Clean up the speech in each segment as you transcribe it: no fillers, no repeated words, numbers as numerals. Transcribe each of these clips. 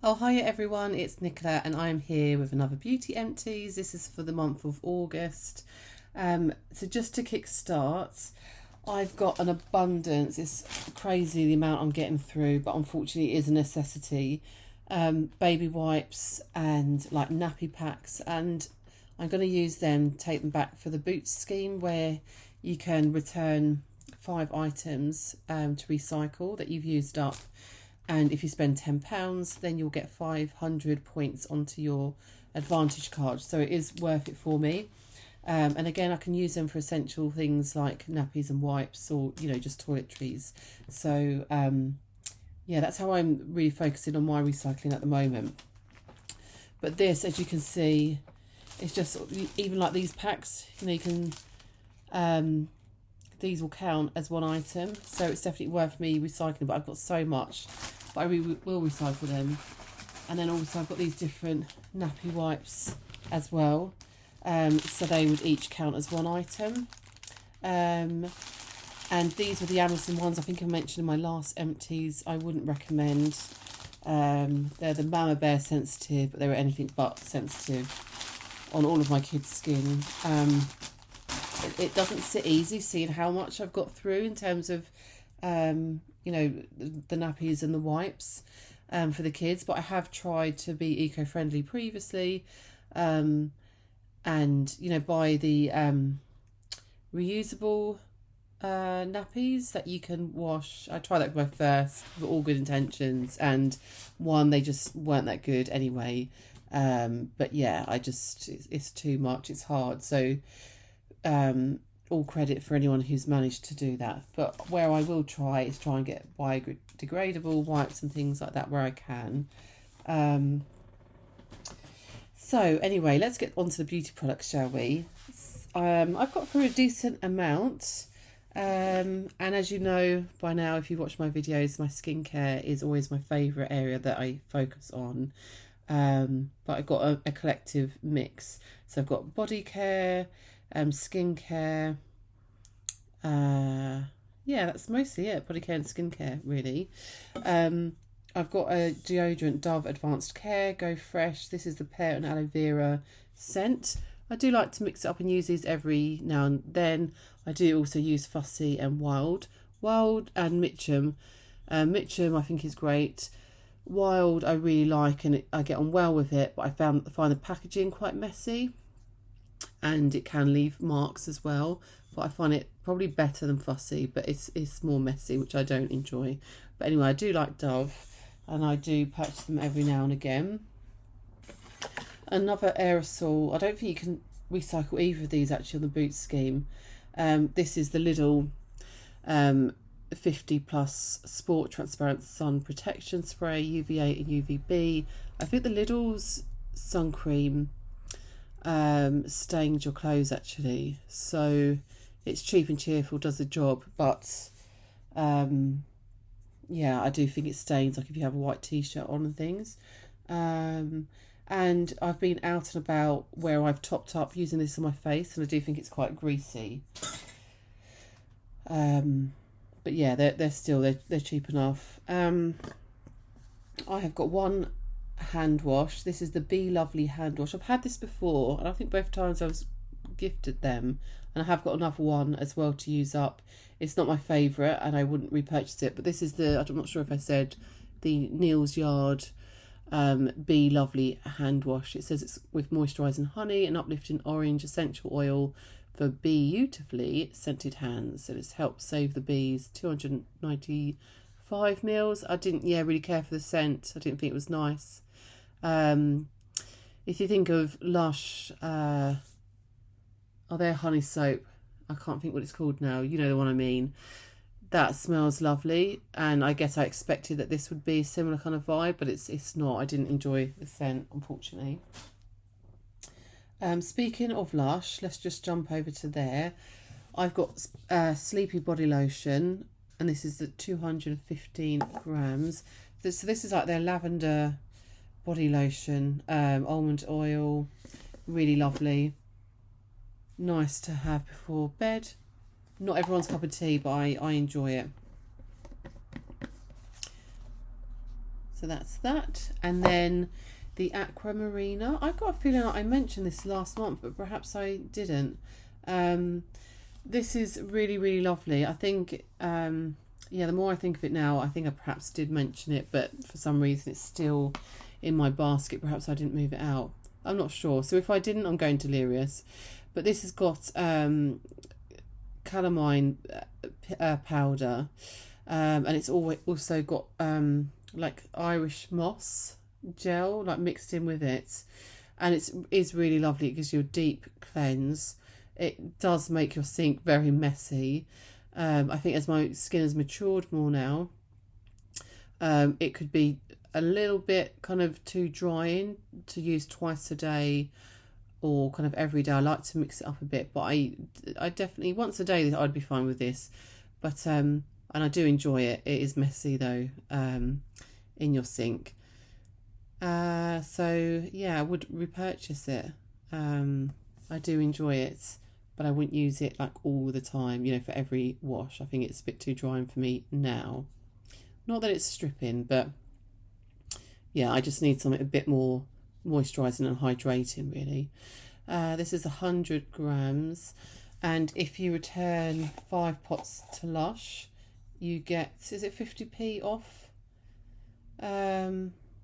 Oh, hiya everyone, it's Nicola and I'm here with another Beauty Empties. This is for the month of August. So just to kick start, I've got an abundance. It's crazy the amount I'm getting through, but unfortunately it is a necessity. Baby wipes and like nappy packs, and I'm going to use them, take them back for the Boots scheme where you can return 5 items to recycle that you've used up, and if you spend £10 then you'll get 500 points onto your advantage card, so it is worth it for me. And again, I can use them for essential things like nappies and wipes, or just toiletries. So yeah, that's how I'm really focusing on my recycling at the moment. But this, as you can see, it's just, even like these packs, you can these will count as one item, so it's definitely worth me recycling. But I've got so much, but I really will recycle them. And then also I've got these different nappy wipes as well, so they would each count as one item. And these were the Amazon ones. I think I mentioned in my last empties. I wouldn't recommend. They're the Mama Bear sensitive, but they were anything but sensitive on all of my kids' skin. It doesn't sit easy seeing how much I've got through in terms of the nappies and the wipes for the kids, but I have tried to be eco-friendly previously, and buy the reusable nappies that you can wash. I tried that for my first, with all good intentions, and they just weren't that good anyway. But yeah, it's too much, it's hard. So all credit for anyone who's managed to do that. But where I will try and get biodegradable wipes and things like that where I can. So anyway, let's get on to the beauty products, shall we? I've got through a decent amount. And as you know by now, if you watch my videos, my skincare is always my favourite area that I focus on. But I've got a collective mix. So I've got body care, skincare. Yeah, that's mostly it. Body care and skincare, really. I've got a deodorant, Dove Advanced Care Go Fresh. This is the pear and aloe vera scent. I do like to mix it up and use these every now and then. I do also use Fussy and Wild and Mitchum. Mitchum I think is great. Wild I really like, and I get on well with it, but I find the packaging quite messy, and it can leave marks as well. But I find it probably better than Fussy, but it's more messy, which I don't enjoy. But anyway, I do like Dove, and I do purchase them every now and again. Another aerosol, I don't think you can recycle either of these actually on the Boots scheme. This is the Lidl 50 plus Sport Transparent Sun Protection Spray, UVA and UVB. I think the Lidl's sun cream stains your clothes actually, so it's cheap and cheerful, does the job, but yeah, I do think it stains, like if you have a white t-shirt on and things. And I've been out and about where I've topped up using this on my face, and I do think it's quite greasy. But yeah, they're cheap enough. I have got one hand wash. This is the Be Lovely hand wash. I've had this before, and I think both times I was gifted them, and I have got another one as well to use up. It's not my favourite, and I wouldn't repurchase it, but this is I'm not sure if I said the Neal's Yard Be Lovely hand wash. It says it's with moisturising honey and uplifting orange essential oil for beautifully scented hands, and it's helped save the bees. 295 mils. I didn't really care for the scent. I didn't think it was nice. If you think of Lush, their honey soap, I can't think what it's called now, you know the one I mean. That smells lovely, and I guess I expected that this would be a similar kind of vibe, but it's not. I didn't enjoy the scent, unfortunately. Speaking of Lush, let's just jump over to there. I've got Sleepy Body Lotion, and this is the 215 grams. So this is like their lavender body lotion, almond oil, really lovely. Nice to have before bed. Not everyone's cup of tea, but I enjoy it. So So that's that. And then the Aquamarina. I've got a feeling I mentioned this last month, but perhaps I didn't. This is really, really lovely. I think, yeah, the more I think of it now, I think I perhaps did mention it, but for some reason it's still in my basket. Perhaps I didn't move it out. I'm not sure. So if I didn't, I'm going delirious. But this has got calamine powder, and it's also got like Irish moss gel like mixed in with it, and it is really lovely. It gives you a deep cleanse. It does make your sink very messy. I think as my skin has matured more now, it could be a little bit kind of too drying to use twice a day or kind of every day. I like to mix it up a bit, but I definitely once a day I'd be fine with this. But and I do enjoy it. It is messy though, in your sink. So yeah, I would repurchase it. I do enjoy it, but I wouldn't use it like all the time, you know, for every wash. I think it's a bit too drying for me now. Not that it's stripping, but yeah, I just need something a bit more moisturising and hydrating, really. This is 100 grams, and if you return 5 pots to Lush, you get, is it 50p off?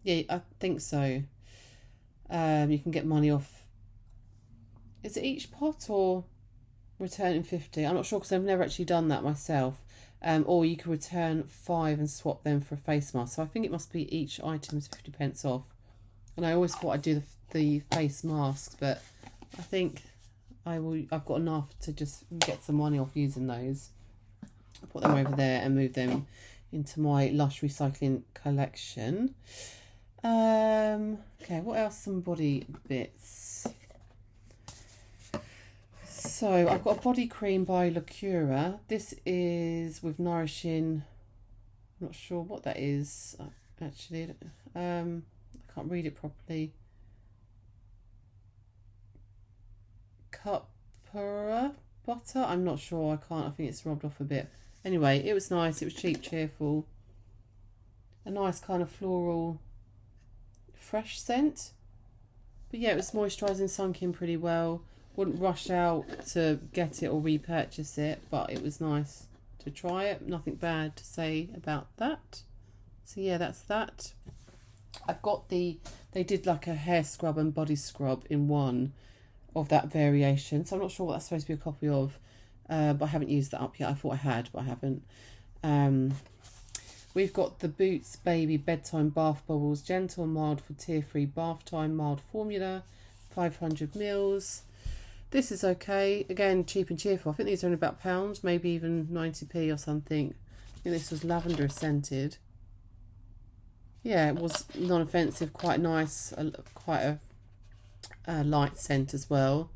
Yeah, I think so. You can get money off. Is it each pot or returning 50? I'm not sure because I've never actually done that myself. Or you can return 5 and swap them for a face mask. So I think it must be each item is 50p off. And I always thought I'd do the face masks, but I think I've got enough to just get some money off using those. I'll put them over there and move them into my Lush recycling collection. Okay, what else? Some body bits. So I've got a body cream by Lacura. This is with nourishing. I'm not sure what that is actually. I can't read it properly. Cupra butter. I'm not sure. I can't. I think it's rubbed off a bit. Anyway, it was nice. It was cheap, cheerful. A nice kind of floral, fresh scent. But yeah, it was moisturising, sunk in pretty well. Wouldn't rush out to get it or repurchase it, but it was nice to try it. Nothing bad to say about that. So yeah, that's that. I've got they did like a hair scrub and body scrub in one of that variation. So I'm not sure what that's supposed to be a copy of, but I haven't used that up yet. I thought I had, but I haven't. We've got the Boots Baby Bedtime Bath Bubbles, gentle and mild for tear-free bath time, mild formula, 500 mils. This is okay. Again, cheap and cheerful. I think these are only about £1, maybe even 90p or something. I think this was lavender scented. Yeah, it was non-offensive, quite nice, quite a light scent as well.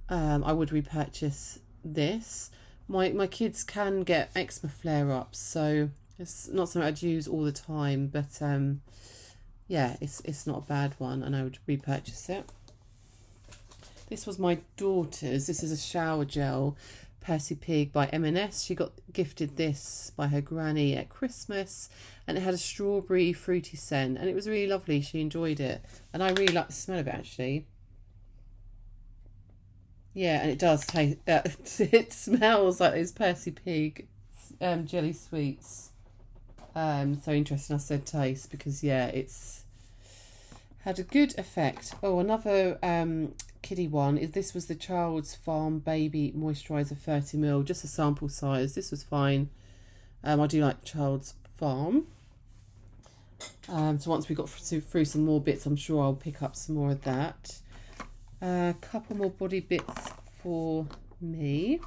I would repurchase this. My kids can get eczema flare-ups, so it's not something I'd use all the time, but yeah, it's not a bad one, and I would repurchase it. This was my daughter's. This is a shower gel, Percy Pig by M&S. She got gifted this by her granny at Christmas, and it had a strawberry fruity scent, and it was really lovely. She enjoyed it, and I really like the smell of it actually. Yeah, and it does taste. It smells like those Percy Pig jelly sweets. So interesting I said taste, because yeah, it's had a good effect. Oh, another kiddie one is this was the Child's Farm Baby Moisturiser 30ml, just a sample size. This was fine. I do like Child's Farm. So once we got through some more bits, I'm sure I'll pick up some more of that. A couple more body bits for me.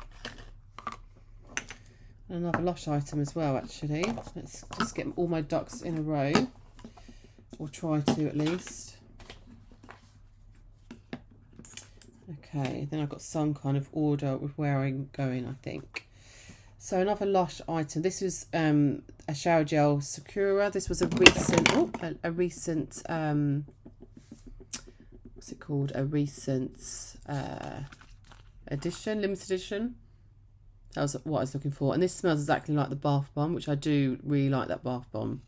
Another Lush item as well, actually. Let's just get all my ducks in a row. Or try to at least. Okay, then I've got some kind of order with where I'm going, I think. So another Lush item. This is a shower gel Sakura. This was a recent, what's it called? A recent edition, limited edition. That was what I was looking for. And this smells exactly like the bath bomb, which I do really like that bath bomb.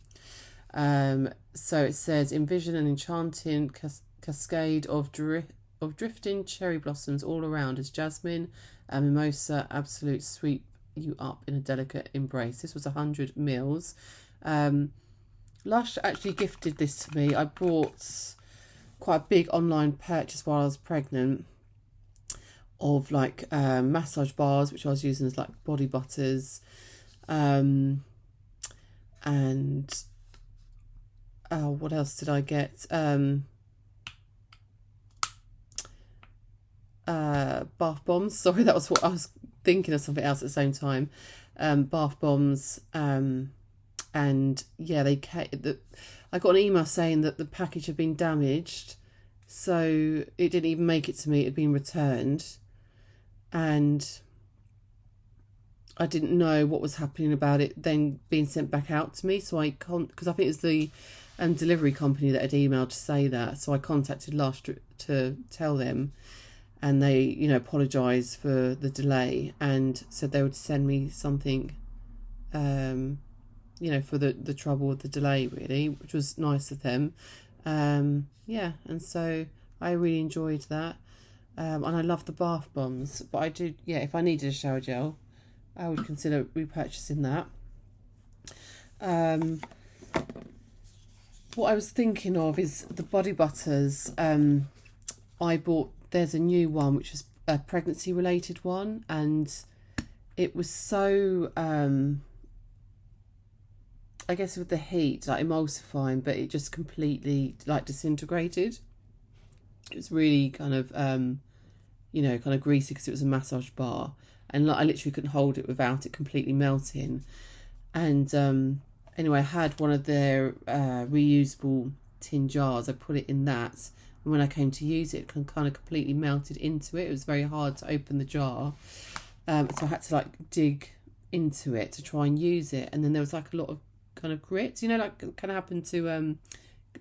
So it says, envision an enchanting cascade of drifting cherry blossoms all around as jasmine and mimosa absolute sweep you up in a delicate embrace. This was 100 mils. Lush actually gifted this to me. I bought quite a big online purchase while I was pregnant of like massage bars, which I was using as like body butters, and what else did I get? Bath bombs. Sorry, that was what I was thinking of, something else at the same time. Bath bombs. And yeah, I got an email saying that the package had been damaged, so it didn't even make it to me. It had been returned, and I didn't know what was happening about it then being sent back out to me. So I because I think it was the delivery company that had emailed to say that. So I contacted Lush to tell them, and they, you know, apologised for the delay and said they would send me something, you know, for the trouble with the delay, really, which was nice of them. Yeah, and so I really enjoyed that. And I love the bath bombs, but I do, yeah, if I needed a shower gel, I would consider repurchasing that. What I was thinking of is the body butters. I bought, there's a new one, which is a pregnancy related one, and it was so, I guess with the heat, like emulsifying, but it just completely like disintegrated. It was really kind of, you know, kind of greasy because it was a massage bar, and like I literally couldn't hold it without it completely melting. And anyway, I had one of their reusable tin jars. I put it in that, and when I came to use it, it kind of completely melted into it. It was very hard to open the jar, so I had to like dig into it to try and use it. And then there was like a lot of kind of grit, you know, like kind of happened to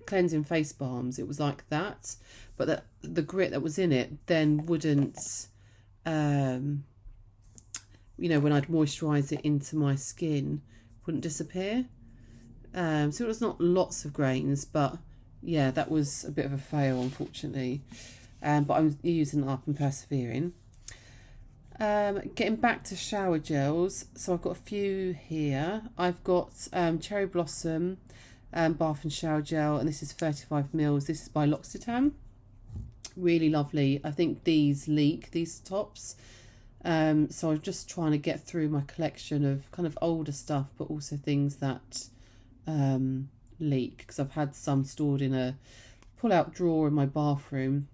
cleansing face balms. It was like that, but the grit that was in it then wouldn't, you know, when I'd moisturize it into my skin, wouldn't disappear. So it was not lots of grains, but yeah, that was a bit of a fail, unfortunately. But I'm using it up and persevering. Getting back to shower gels, so I've got a few here. I've got Cherry Blossom bath and shower gel, and this is 35 mils. This is by L'Occitane. Really lovely. I think these leak, these tops. So I'm just trying to get through my collection of kind of older stuff, but also things that leak, because I've had some stored in a pull-out drawer in my bathroom.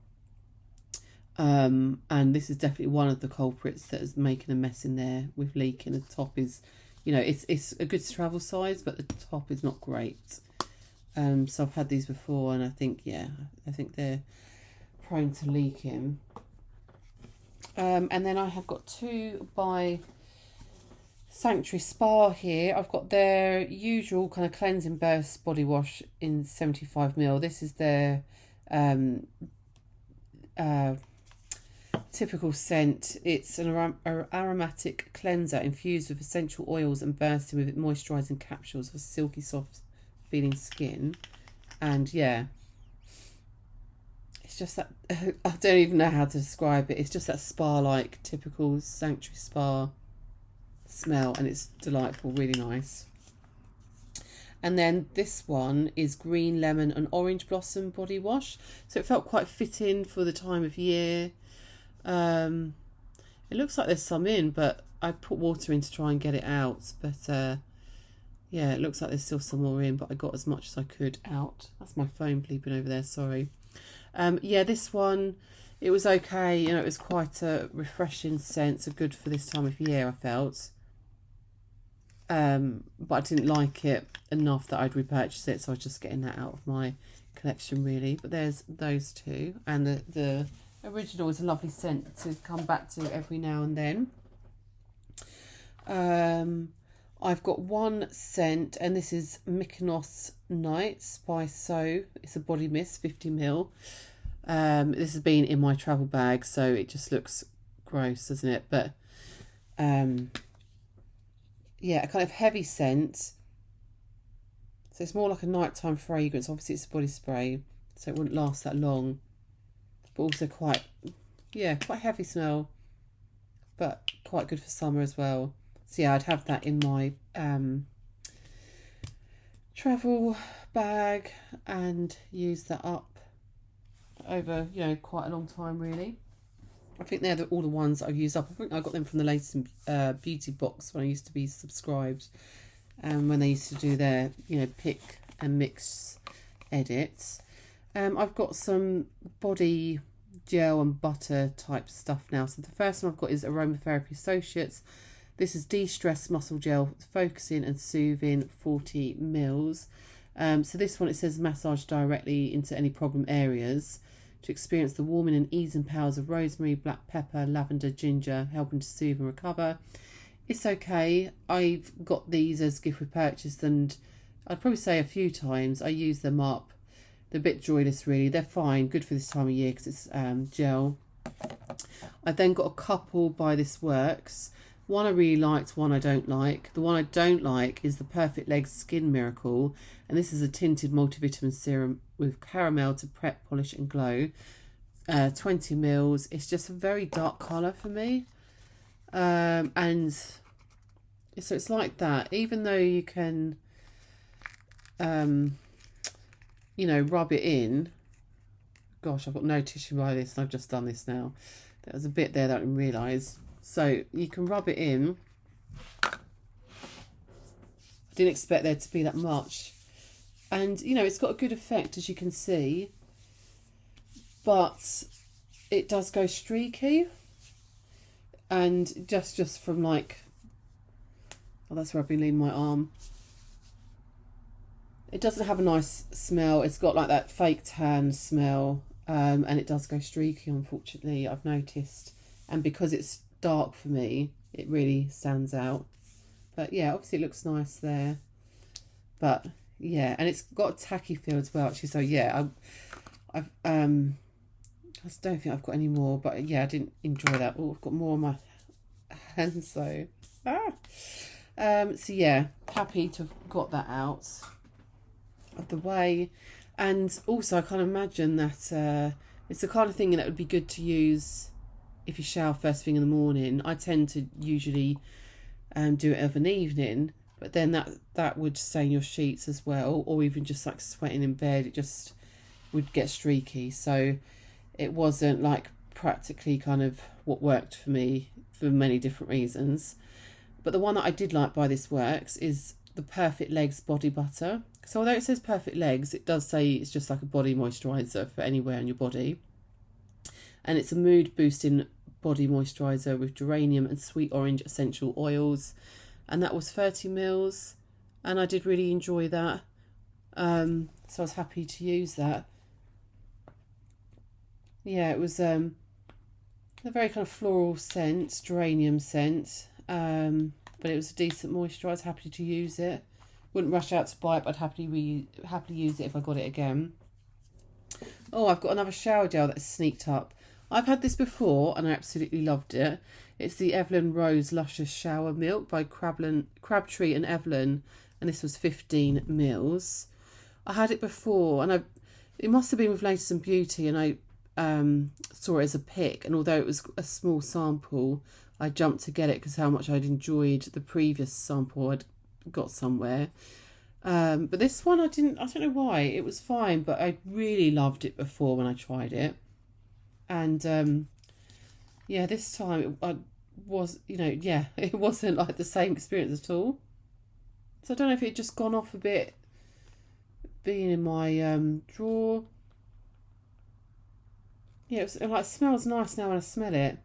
And this is definitely one of the culprits that is making a mess in there with leaking. The top is, you know, it's a good travel size, but the top is not great. So I've had these before, and I think, yeah, I think they're prone to leaking. And then I have got two by Sanctuary Spa here. I've got their usual kind of cleansing burst body wash in 75ml. This is their typical scent. It's an aromatic cleanser infused with essential oils and bursting with moisturising capsules for silky soft feeling skin. And yeah, it's just that I don't even know how to describe it. It's just that spa-like typical Sanctuary Spa smell, and it's delightful, really nice. And then this one is green lemon and orange blossom body wash, so it felt quite fitting for the time of year. It looks like there's some in, but I put water in to try and get it out, but yeah, it looks like there's still some more in, but I got as much as I could out. That's my phone bleeping over there, sorry. Yeah, this one, it was okay. You know, it was quite a refreshing scent, so good for this time of year, I felt. But I didn't like it enough that I'd repurchase it, so I was just getting that out of my collection, really. But there's those two, and the original is a lovely scent to come back to every now and then. I've got one scent, and this is Mykonos Nights by So. It's a body mist, 50ml. This has been in my travel bag, so it just looks gross, doesn't it? But yeah, a kind of heavy scent. So it's more like a nighttime fragrance. Obviously it's a body spray, so it wouldn't last that long. But also quite heavy smell, but quite good for summer as well. So yeah, I'd have that in my travel bag and use that up over, you know, quite a long time really. I think they're all the ones I've used up. I think I got them from the latest beauty box when I used to be subscribed, when they used to do their, you know, pick and mix edits. I've got some body gel and butter type stuff now. So the first one I've got is Aromatherapy Associates. This is de-stress muscle gel, focusing and soothing, 40 mils. So this one, it says massage directly into any problem areas to experience the warming and easing powers of rosemary, black pepper, lavender, ginger, helping to soothe and recover. It's okay. I've got these as gift with purchase, and I'd probably say a few times I use them up. They're a bit joyless really. They're fine, good for this time of year because it's gel. I then got a couple by This Works. One I really liked, one I don't like. The one I don't like is the Perfect Legs Skin Miracle, and this is a tinted multivitamin serum with caramel to prep, polish and glow. 20 mils. It's just a very dark colour for me. And so it's like that, even though you can you know, rub it in. Gosh, I've got no tissue by this and I've just done this now. There was a bit there that I didn't realise. So you can rub it in. I didn't expect there to be that much. And, you know, it's got a good effect, as you can see. But it does go streaky. And just from like... Oh, that's where I've been leaning my arm. It doesn't have a nice smell. It's got like that fake tan smell. And it does go streaky, unfortunately, I've noticed. And because it's dark for me, it really stands out. But yeah, obviously it looks nice there. But yeah, and it's got a tacky feel as well, actually. So yeah, I don't think I've got any more, but yeah, I didn't enjoy that. Oh, I've got more on my hands, so so yeah, happy to have got that out of the way. And also I can't imagine that it's the kind of thing that would be good to use if you shower first thing in the morning. I tend to usually do it of an evening, but then that would stain your sheets as well, or even just like sweating in bed, it just would get streaky. So it wasn't like practically kind of what worked for me for many different reasons. But the one that I did like by This Works is the Perfect Legs Body Butter. So although it says Perfect Legs, it does say it's just like a body moisturiser for anywhere on your body. And it's a mood boosting body moisturiser with geranium and sweet orange essential oils. And that was 30 mils. And I did really enjoy that. So I was happy to use that. Yeah, it was a very kind of floral scent, geranium scent. But it was a decent moisturiser. I was happy to use it. Wouldn't rush out to buy it, but I'd happily use it if I got it again. Oh, I've got another shower gel that's sneaked up. I've had this before and I absolutely loved it. It's the Evelyn Rose Luscious Shower Milk by Crabtree and Evelyn, and this was 15 mils. I had it before, and it must have been with Latest and Beauty, and I saw it as a pick, and although it was a small sample, I jumped to get it because how much I'd enjoyed the previous sample I'd got somewhere. But this one I don't know why. It was fine, but I really loved it before when I tried it. And yeah, this time I was, you know, yeah, it wasn't like the same experience at all. So I don't know if it had just gone off a bit being in my drawer. Yeah, it smells nice now when I smell it.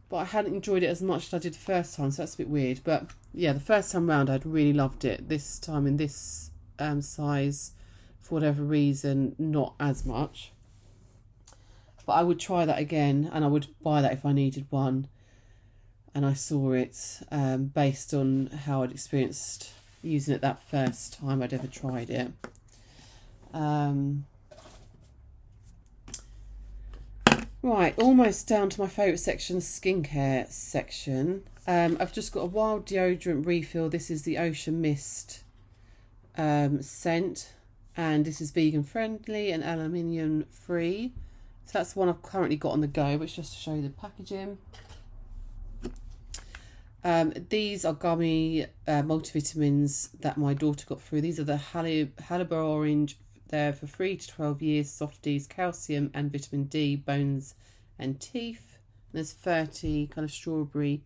But I hadn't enjoyed it as much as I did the first time, so that's a bit weird. But yeah, the first time round I'd really loved it. This time in this size, for whatever reason, not as much. But I would try that again, and I would buy that if I needed one. And I saw it based on how I'd experienced using it that first time I'd ever tried it. Right, almost down to my favourite section, skincare section. I've just got a wild deodorant refill. This is the Ocean Mist scent, and this is vegan friendly and aluminium free. So that's the one I've currently got on the go, which just to show you the packaging. These are gummy multivitamins that my daughter got through. These are the Haliber Orange. They're for 3 to 12 years, softies, calcium and vitamin D, bones and teeth. There's 30 kind of strawberry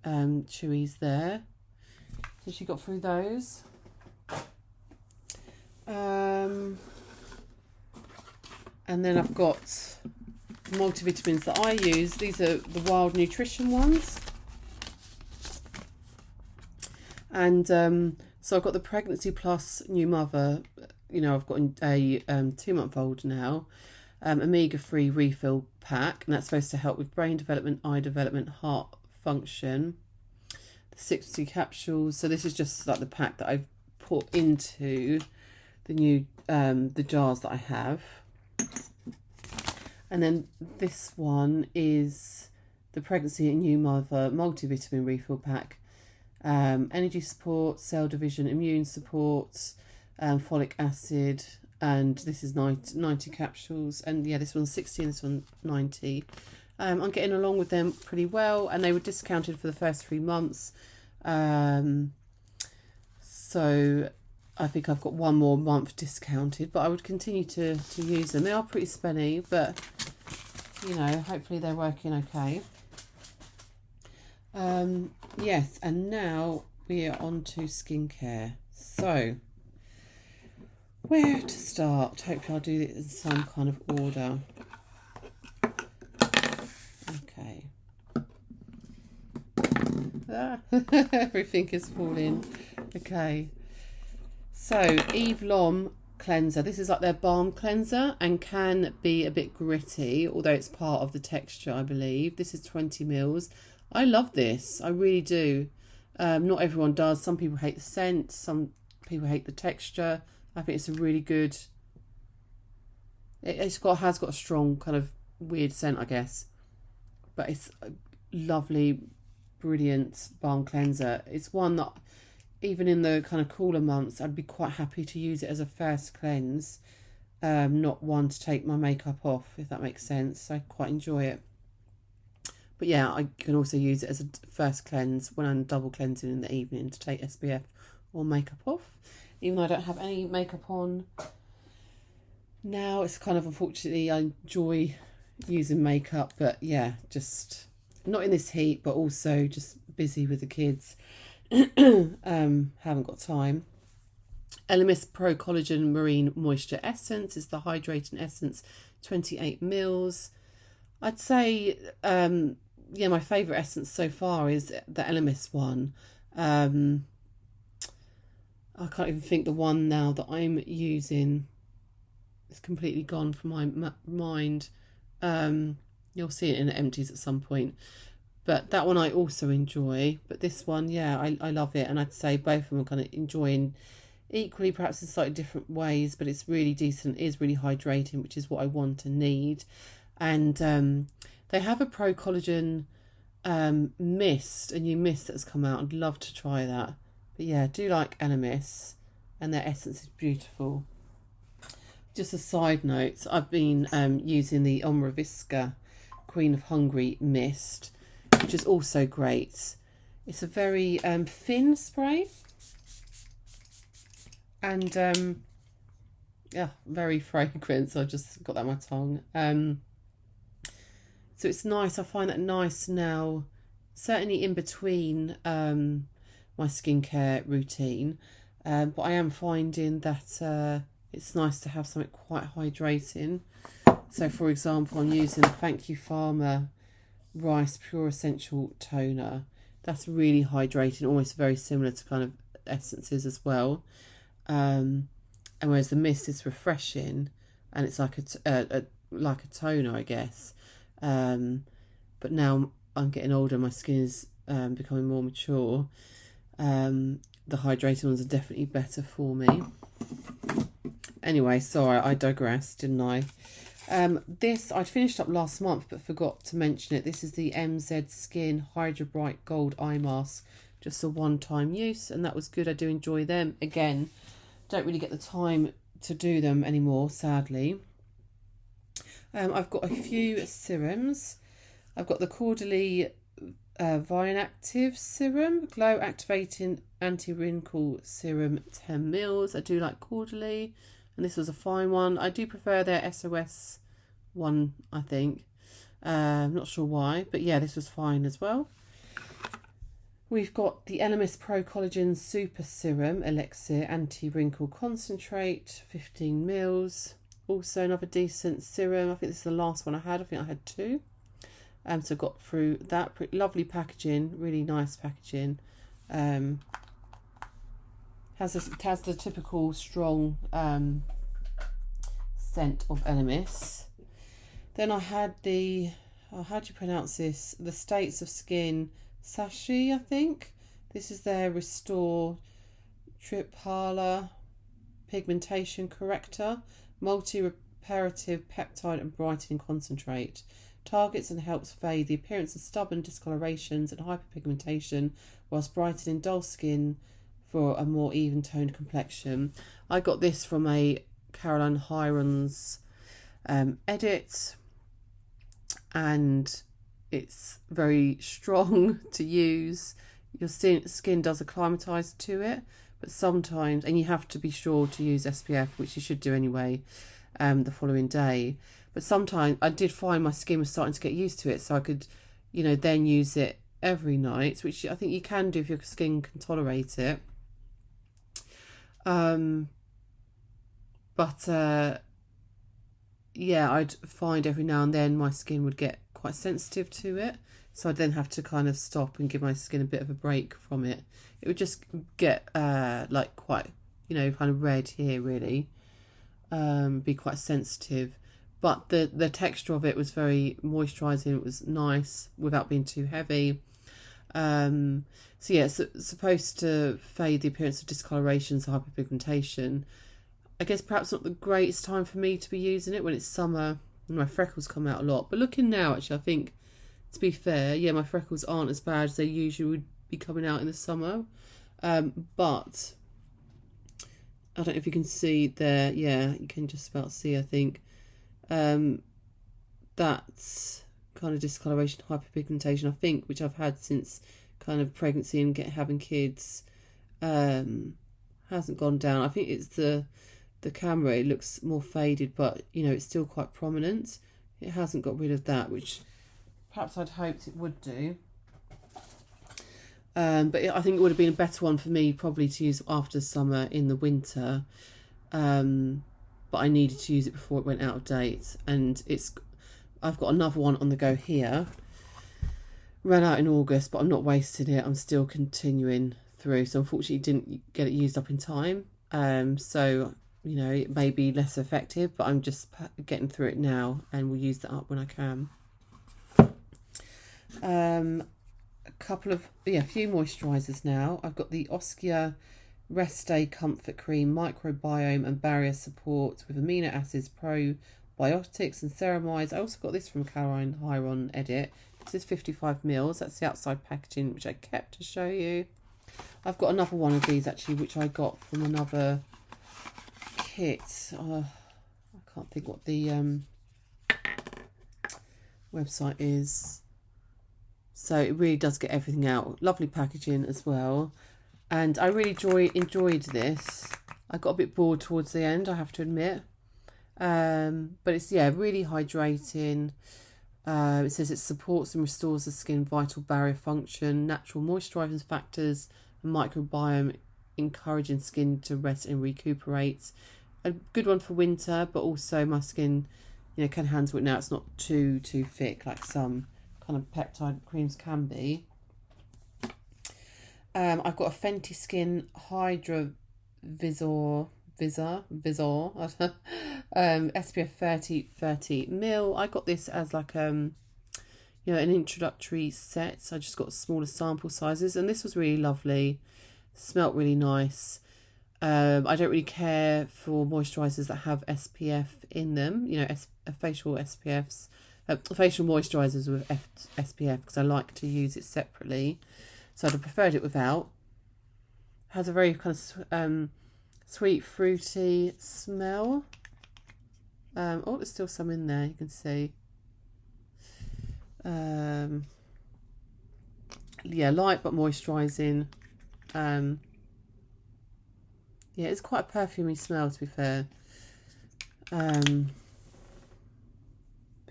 chewies there. So she got through those. And then I've got multivitamins that I use. These are the Wild Nutrition ones. And so I've got the Pregnancy Plus New Mother. You know, I've got a 2-month-old now. Omega-3 refill pack, and that's supposed to help with brain development, eye development, heart function. The 60 capsules. So this is just like the pack that I've put into the new the jars that I have. And then this one is the Pregnancy and New Mother multivitamin refill pack. Energy support, cell division, immune support, folic acid, and this is 90 capsules. And yeah, this one's 60 and this one's 90. I'm getting along with them pretty well, and they were discounted for the first 3 months. So I think I've got 1 more month discounted, but I would continue to use them. They are pretty spenny, but you know, hopefully they're working okay. Yes, and now we are on to skincare. So, where to start? Hopefully I'll do it in some kind of order. Okay. Everything is falling. Okay. So, Eve Lom cleanser. This is like their balm cleanser and can be a bit gritty, although it's part of the texture, I believe. This is 20 mils. I love this. I really do. Not everyone does. Some people hate the scent. Some people hate the texture. I think it's a really good... has got a strong kind of weird scent, I guess. But it's a lovely, brilliant balm cleanser. It's one that, even in the kind of cooler months, I'd be quite happy to use it as a first cleanse. Not one to take my makeup off, if that makes sense. I quite enjoy it. But yeah, I can also use it as a first cleanse when I'm double cleansing in the evening to take SPF or makeup off. Even though I don't have any makeup on now, it's kind of, unfortunately, I enjoy using makeup. But yeah, just not in this heat, but also just busy with the kids. Haven't got time. Elemis Pro Collagen Marine Moisture Essence is the hydrating essence, 28 mils. I'd say, yeah, my favourite essence so far is the Elemis one. I can't even think the one now that I'm using. It's completely gone from my mind. You'll see it in Empties at some point. But that one I also enjoy. But this one, yeah, I love it. And I'd say both of them are kind of enjoying equally, perhaps in slightly different ways. But it's really decent. It is really hydrating, which is what I want and need. And they have a Pro Collagen mist, a new mist that's come out. I'd love to try that. But yeah, I do like Elemis, and their essence is beautiful. Just a side note, I've been using the Omra Visca Queen of Hungary mist, which is also great. It's a very thin spray, and yeah, very fragrant. So I just got that on my tongue. So it's nice. I find that nice now, certainly in between my skincare routine. But I am finding that it's nice to have something quite hydrating. So, for example, I'm using the Thank You Farmer Rice Pure Essential Toner. That's really hydrating, almost very similar to kind of essences as well. And whereas the mist is refreshing, and it's like a toner, I guess. But now I'm getting older, my skin is becoming more mature. The hydrating ones are definitely better for me. Anyway, sorry, I digressed, didn't I? This I finished up last month but forgot to mention it. This is the MZ Skin Hydra Bright Gold Eye Mask, just a one-time use, and that was good. I do enjoy them. Again, don't really get the time to do them anymore, sadly. I've got a few serums. I've got the Caudalie Vine Active Serum, Glow Activating Anti-Wrinkle Serum, 10 mils. I do like Caudalie, and this was a fine one. I do prefer their SOS one, I think. I'm not sure why, but yeah, this was fine as well. We've got the Elemis Pro Collagen Super Serum Elixir Anti-Wrinkle Concentrate, 15 mils. Also another decent serum. I think this is the last one I had. I think I had 2. So got through that. Pretty lovely packaging, really nice packaging. It has the typical strong scent of Elemis. Then I had the, how do you pronounce this? The States of Skin Sashi, I think. This is their Restore Triphala Pigmentation Corrector, Multi-Reparative Peptide and Brightening Concentrate. Targets and helps fade the appearance of stubborn discolorations and hyperpigmentation whilst brightening dull skin for a more even-toned complexion. I got this from a Caroline Hirons edit, and it's very strong to use. Your skin does acclimatise to it, but sometimes, and you have to be sure to use SPF, which you should do anyway, the following day. But sometimes I did find my skin was starting to get used to it, so I could, then use it every night, which I think you can do if your skin can tolerate it. Yeah, I'd find every now and then my skin would get quite sensitive to it, so I'd then have to kind of stop and give my skin a bit of a break from it. It would just get like quite, kind of red here, really, be quite sensitive. But the texture of it was very moisturising. It was nice without being too heavy. So yeah, it's supposed to fade the appearance of discolorations, hyperpigmentation. I guess perhaps not the greatest time for me to be using it when it's summer and my freckles come out a lot. But looking now, actually, I think, to be fair, yeah, my freckles aren't as bad as they usually would be coming out in the summer. But I don't know if you can see there. Yeah, you can just about see, I think. That's kind of discoloration, hyperpigmentation, I think, which I've had since kind of pregnancy and having kids, hasn't gone down. I think it's the camera, it looks more faded, but it's still quite prominent. It hasn't got rid of that, which perhaps I'd hoped it would do. But I think it would have been a better one for me probably to use after summer in the winter. But I needed to use it before it went out of date, and I've got another one on the go here. Ran out in August, but I'm not wasting it. I'm still continuing through, so unfortunately didn't get it used up in time. So it may be less effective, but I'm just getting through it now, and we'll use that up when I can. A few moisturisers now. I've got the Oskia Rest Day Comfort Cream Microbiome and Barrier Support with amino acids, probiotics and ceramides. I also got this from Caroline Hiron edit. This is 55 mils. That's the outside packaging, which I kept to show you. I've got another one of these actually, which I got from another kit. I can't think what the website is. So it really does get everything out. Lovely packaging as well. And I really enjoyed this. I got a bit bored towards the end, I have to admit. But it's, really hydrating. It says it supports and restores the skin vital barrier function, natural moisturising factors, and microbiome, encouraging skin to rest and recuperate. A good one for winter, but also my skin, can handle it now. It's not too thick like some kind of peptide creams can be. I've got a Fenty Skin Hydra Visor SPF 30 mil. I got this as like an introductory set, so I just got smaller sample sizes, and this was really lovely. Smelt really nice. I don't really care for moisturisers that have SPF in them, facial SPFs, facial moisturisers with SPF, because I like to use it separately. so I'd have preferred it without. Has a very kind of sweet, fruity smell. Oh, there's still some in there, you can see. Yeah, light but moisturising. Yeah, it's quite a perfumey smell, to be fair. But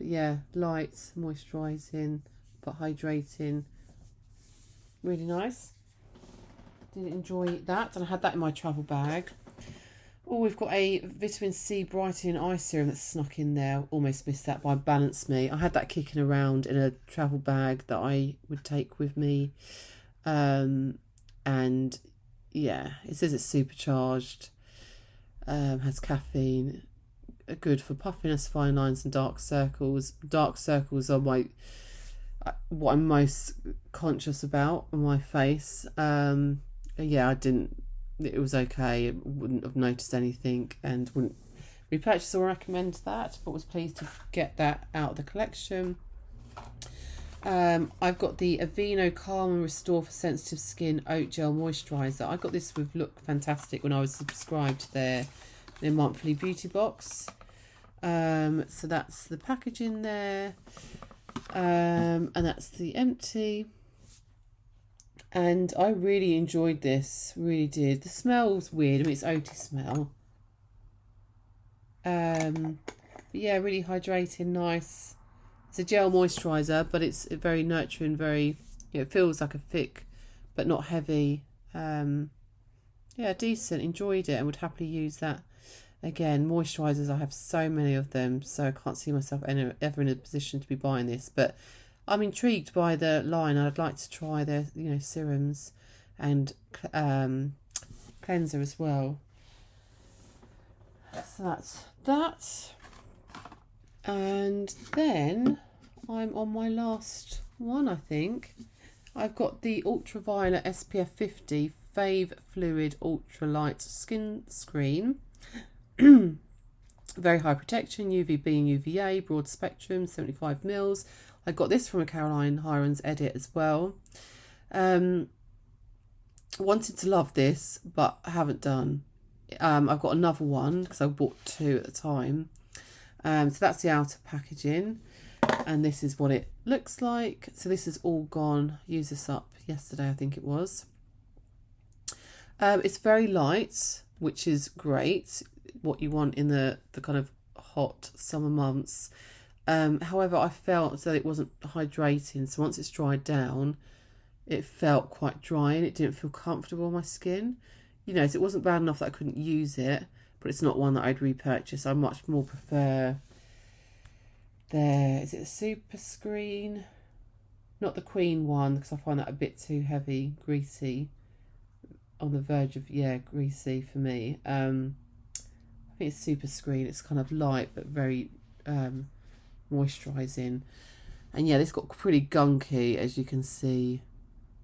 yeah, light, moisturising but hydrating. Really nice. Did enjoy that, and I had that in my travel bag. Oh, we've got a vitamin C brightening eye serum that's snuck in there. Almost missed that by Balance Me. I had that kicking around in a travel bag that I would take with me. And yeah, it says it's supercharged. Has caffeine. Good for puffiness, fine lines and dark circles. Dark circles are what I'm most conscious about on my face. Yeah, it was okay. I wouldn't have noticed anything and wouldn't repurchase or recommend that, but was pleased to get that out of the collection. I've got the Aveeno Calm and Restore for Sensitive Skin Oat Gel Moisturiser. I got this with Look Fantastic when I was subscribed to their monthly beauty box. So that's the packaging there. And that's the empty. And I really enjoyed this, really did. The smell's weird. I mean, it's oaty smell. But yeah, really hydrating, nice. It's a gel moisturiser, but it's very nurturing, very, it feels like a thick, but not heavy. Yeah, decent. Enjoyed it and would happily use that again. Moisturisers, I have so many of them, so I can't see myself ever in a position to be buying this, but I'm intrigued by the line. I'd like to try their, serums and cleanser as well. So that's that. And then I'm on my last one, I think. I've got the Ultraviolet SPF 50 Fave Fluid Ultralight Skin Screen. Very high protection, UVB and UVA, broad spectrum, 75 mils. I got this from a Caroline Hirons edit as well. Wanted to love this, but I haven't done. I've got another one because I bought two at the time. So that's the outer packaging, and this is what it looks like. So this is all gone. Used this up yesterday, I think it was. It's very light, which is great. What you want in the kind of hot summer months. However, I felt that it wasn't hydrating, so once it's dried down, it felt quite dry and it didn't feel comfortable on my skin. So it wasn't bad enough that I couldn't use it, but it's not one that I'd repurchase. I much more prefer is it a Super Screen? Not the Queen one, because I find that a bit too heavy, greasy, on the verge of, greasy for me. I think it's Super Screen. It's kind of light, but very moisturising, and yeah, this got pretty gunky, as you can see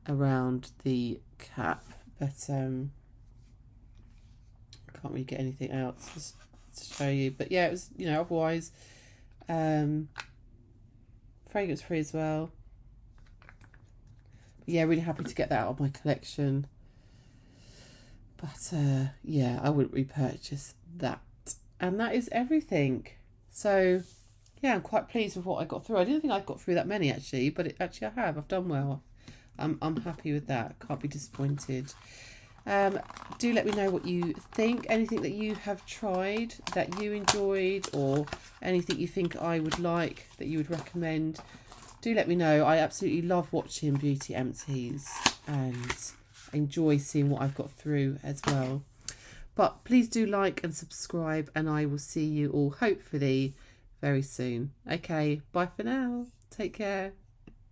around the cap, but I can't really get anything else just to show you. But yeah, it was, otherwise fragrance free as well. But yeah, really happy to get that out of my collection, but yeah, I wouldn't repurchase that. And that is everything. So yeah, I'm quite pleased with what I got through. I didn't think I got through that many actually, but I have. I've done well. I'm happy with that. Can't be disappointed. Do let me know what you think. Anything that you have tried that you enjoyed, or anything you think I would like that you would recommend. Do let me know. I absolutely love watching beauty empties and enjoy seeing what I've got through as well. But please do like and subscribe, and I will see you all hopefully very soon. Okay, bye for now. Take care.